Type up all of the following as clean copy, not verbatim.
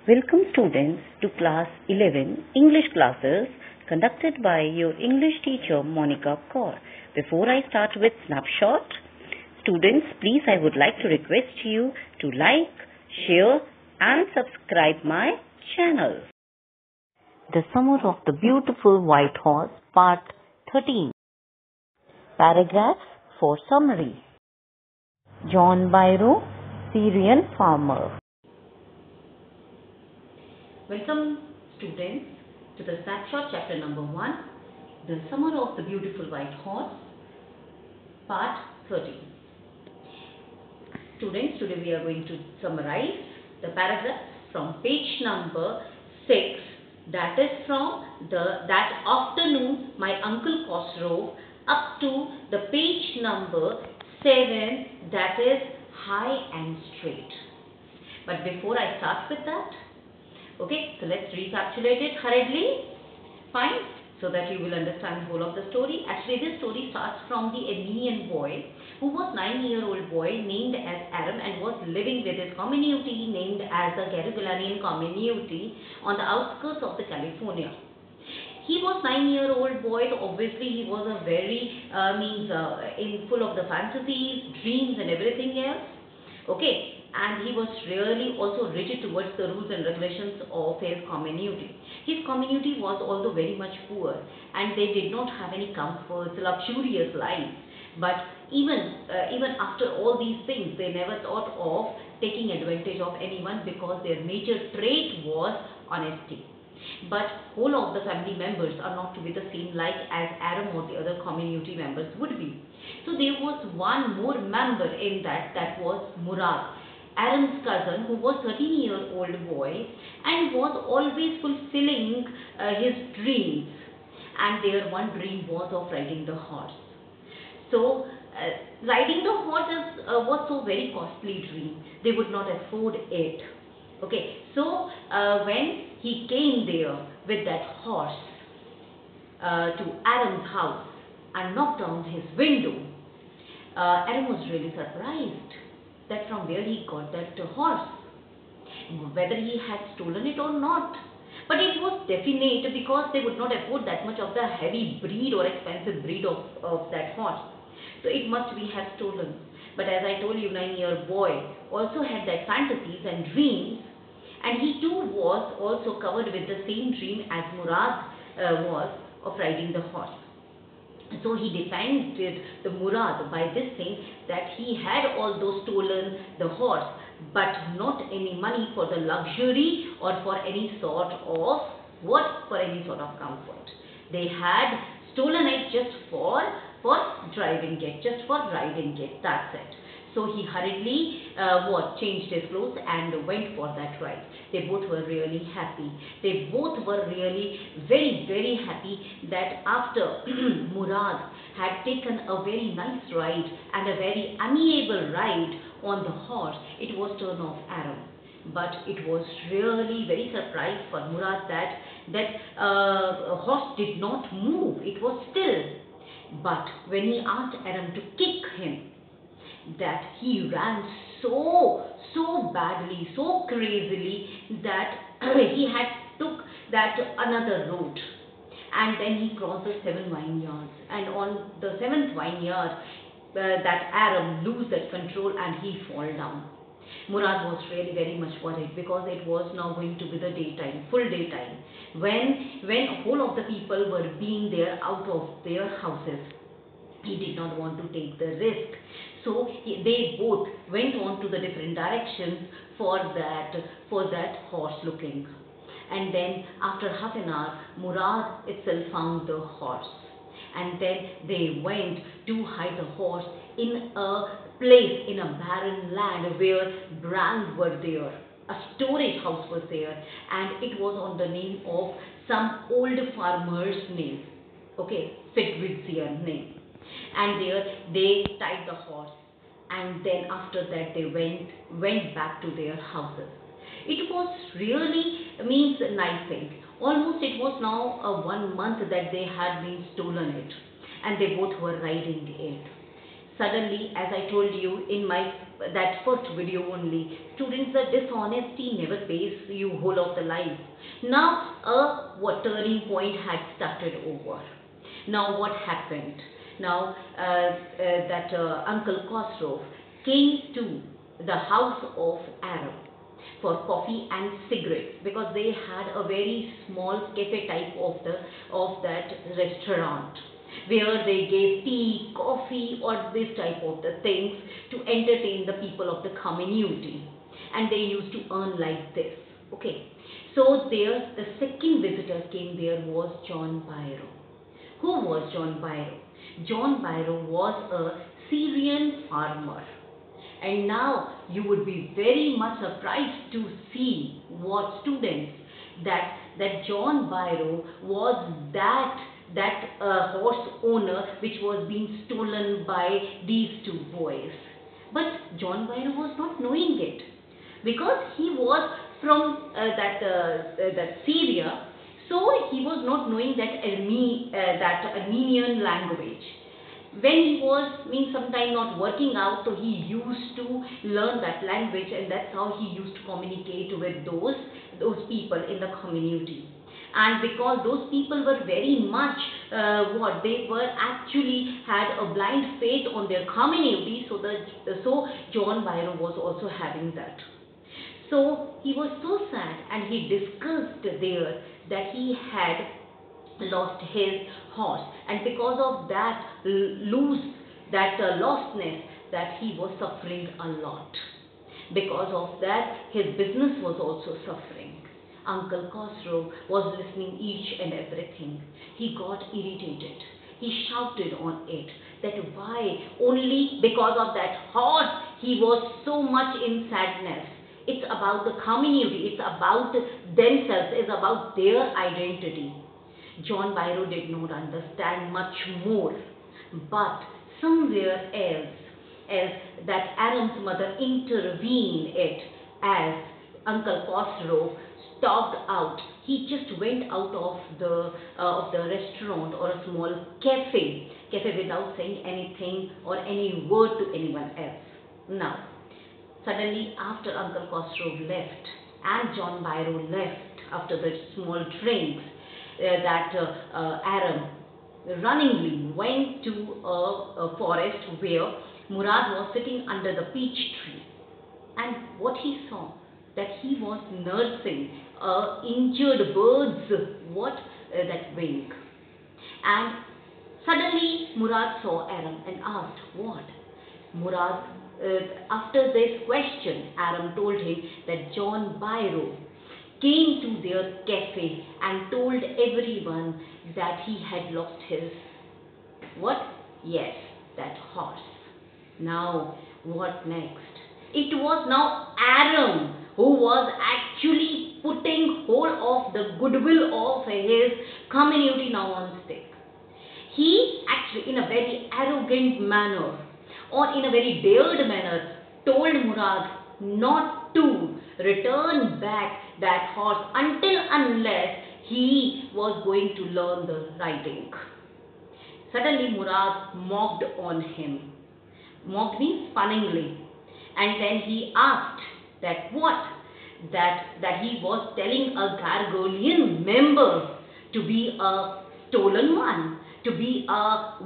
Welcome students to class 11 English classes conducted by your English teacher Monica Kaur. Before I start with snapshot, students please I would like to request you to like, share and subscribe my channel. The Summer of the Beautiful White Horse Part 13. Paragraph for summary. John Biro, Syrian farmer. Welcome students to the snapshot chapter number 1, The Summer of the Beautiful White Horse, part 13. Students, today we are going to summarize the paragraph from page number 6, that is from that afternoon my uncle Khosrow, up to the page number 7, that is high and straight. But before I start with that, okay, so let's recapitulate it hurriedly. Fine, so that you will understand the whole of the story. Actually, this story starts from the Armenian boy who was 9-year-old boy named as Aram and was living with his community named as the Garugulanian community on the outskirts of the California. He was 9-year-old boy, so obviously he was a very full of the fantasies, dreams and everything else. Okay, and he was really also rigid towards the rules and regulations of his community. His community was although very much poor and they did not have any comforts, luxurious life. But even after all these things, they never thought of taking advantage of anyone because their major trait was honesty. But whole of the family members are not to be the same like as Aram or the other community members would be. So there was one more member in that was Murad, Aram's cousin, who was 13-year-old boy and was always fulfilling his dreams. And their one dream was of riding the horse. So riding the horse was so very costly dream. They would not afford it. Okay, so when he came there with that horse to Aram's house and knocked on his window, Aram was really surprised that from where he got that horse, whether he had stolen it or not. But it was definite because they would not afford that much of the heavy breed or expensive breed of that horse. So it must be have stolen. But as I told you, 9-year-old boy also had that fantasies and dreams, and he too was also covered with the same dream as Murad was of riding the horse. So he defended the Murad by this thing that he had although stolen the horse, but not any money for the luxury or for any sort of for any sort of comfort. They had stolen it just for driving it, just for riding it, that's it. So he hurriedly changed his clothes and went for that ride. They both were really happy. They both were really very, very happy that after Murad had taken a very nice ride and a very amiable ride on the horse, it was turn of Aram. But it was really very surprised for Murad that horse did not move. It was still. But when he asked Aram to kick him, that he ran so badly, so crazily that he had took that another road, and then he crossed the 7 vineyards, and on the 7th vineyard that Aram lose that control and he fall down. Murad was really very much worried because it was now going to be the daytime, full daytime, when whole of the people were being there out of their houses. He did not want to take the risk. So they both went on to the different directions for that horse looking. And then after half an hour, Murad itself found the horse. And then they went to hide the horse in a place in a barren land where brands were there. A storage house was there, and it was on the name of some old farmer's name. Okay, Fitwitzier name. And there they tied the horse, and then after that they went back to their houses. It was really nice thing. Almost it was now 1 month that they had been stolen it, and they both were riding it. Suddenly, as I told you in my that first video only. Students, the dishonesty never pays you whole of the life. Now what turning point had started over. Now what happened? Now that Uncle Khosrow came to the house of Aram for coffee and cigarettes, because they had a very small cafe type of that restaurant, where they gave tea, coffee, or this type of the things to entertain the people of the community, and they used to earn like this. Okay, so there the second visitor came. There was John Byro. Who was John Byro? John Byro was a Syrian farmer. And now you would be very much surprised to see, what students, that John Byro was that horse owner which was being stolen by these two boys. But John Byro was not knowing it, because he was from that Syria, so he was not knowing that Armenian language. When he was sometime not working out, so he used to learn that language, and that's how he used to communicate with those people in the community. And because those people were very much they were actually had a blind faith on their community, so John Byro was also having that. So he was so sad, and he discussed there that he had lost his horse, and because of that lostness, that he was suffering a lot. Because of that, his business was also suffering. Uncle Khosrow was listening each and everything. He got irritated. He shouted on it that why only because of that horse he was so much in sadness. It's about the community, it's about themselves, it's about their identity. John Byro did not understand much more, but somewhere else that Aram's mother intervened it, as Uncle Khosrow stalked out. He just went out of the restaurant or a small cafe without saying anything or any word to anyone else. Now, suddenly after Uncle Khosrow left and John Byro left after the small drinks, Aram runningly went to a forest where Murad was sitting under the peach tree. And what he saw, that he was nursing injured bird's that wing. And suddenly Murad saw Aram and asked, what? Murad, after this question, Aram told him that John Byro came to their cafe and told everyone that he had lost his, what? Yes, that horse. Now, what next? It was now Aram who was actually putting hold of the goodwill of his community now on stick. He actually, in a very arrogant manner or in a very dared manner, told Murad not to return back that horse unless he was going to learn the riding. Suddenly Murad mocked on him. Mocked means funningly. And then he asked that what? That he was telling a Gargolian member to be a stolen one, to be a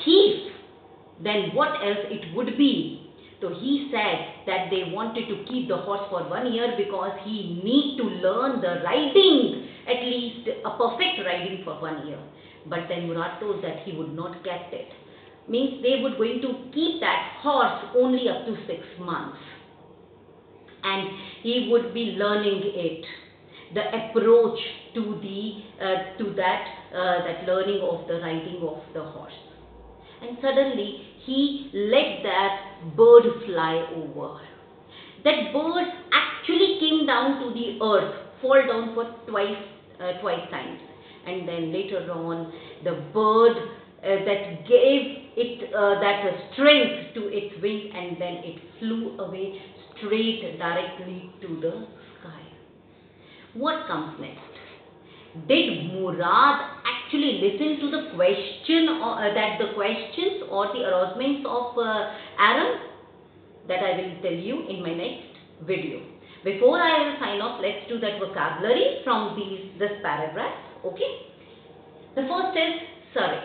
thief. Then what else it would be? So he said that they wanted to keep the horse for 1 year because he need to learn the riding, at least a perfect riding for 1 year. But then Murad told that he would not get it. Means they were going to keep that horse only up to 6 months. And he would be learning it, the approach to that learning of the riding of the horse. And suddenly he let that bird fly over. That bird actually came down to the earth, fall down for twice times. And then later on, the bird that gave it that strength to its wing, and then it flew away straight directly to the sky. What comes next? Did Murad actually listen to the question or the questions or the arousements of Aram? that I will tell you in my next video. Before I will sign off, let's do that vocabulary from this paragraph. Okay. The first is surrey.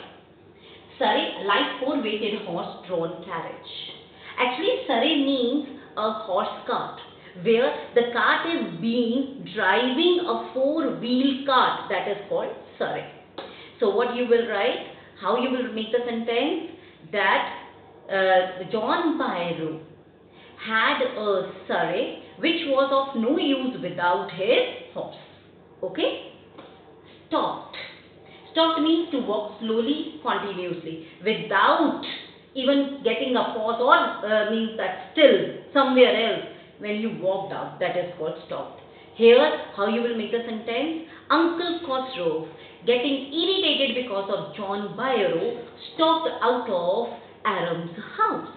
Surrey, light four-weighted horse-drawn carriage. Actually, surrey means a horse cart, where the cart is being driving a four-wheel cart, that is called surrey. So what you will write, how you will make the sentence, that John Biro had a surrey which was of no use without his horse. Okay? Stopped. Stopped means to walk slowly, continuously, without even getting a pause, or means that still, somewhere else, when you walked out, that is called stopped. Here, how you will make the sentence? Uncle Khosrow, getting irritated because of John Biro, stalked out of Aram's house.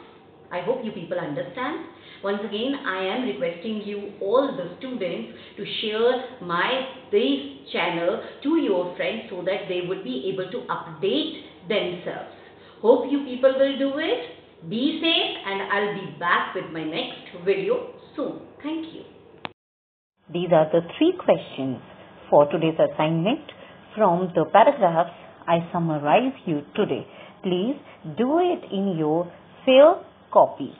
I hope you people understand. Once again, I am requesting you, all the students, to share this channel to your friends so that they would be able to update themselves. Hope you people will do it. Be safe, and I'll be back with my next video soon. Thank you. These are the 3 questions for today's assignment from the paragraphs I summarize you today. Please do it in your fair copy.